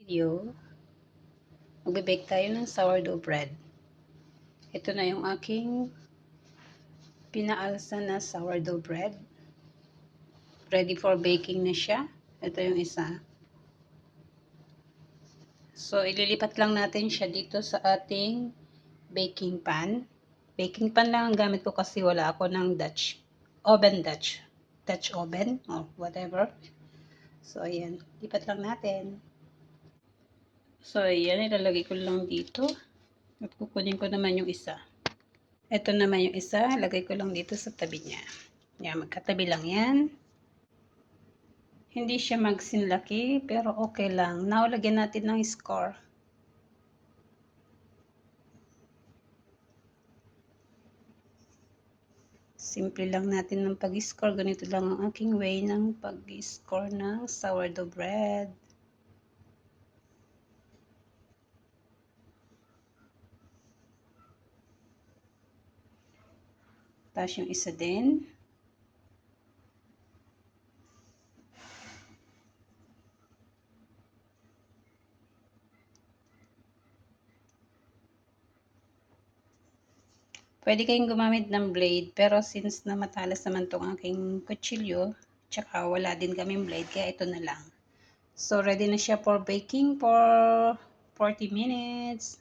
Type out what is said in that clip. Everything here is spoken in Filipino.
Video, magbe-bake tayo ng sourdough bread. Ito na yung aking pinaalsa na sourdough bread. Ready for baking na siya. Ito yung isa. So, ililipat lang natin siya dito sa ating baking pan. Baking pan lang ang gamit ko kasi wala ako ng Dutch oven or whatever. So, ayan. Lipat lang natin. So, ayan. Ilalagay ko lang dito. At kukunin ko naman yung isa. Ito naman yung isa. Lagay ko lang dito sa tabi niya. Yan, magkatabi lang yan. Hindi siya magsinlaki, pero okay lang. Now, lagyan natin ng score. Simple lang natin ng pag-score. Ganito lang ang aking way ng pag-score ng sourdough bread. Tapos yung isa din. Pwede kayong gumamit ng blade, pero since na matalas naman tong aking kutsilyo, tsaka wala din kaming blade, kaya ito na lang. So, ready na siya for baking for 40 minutes.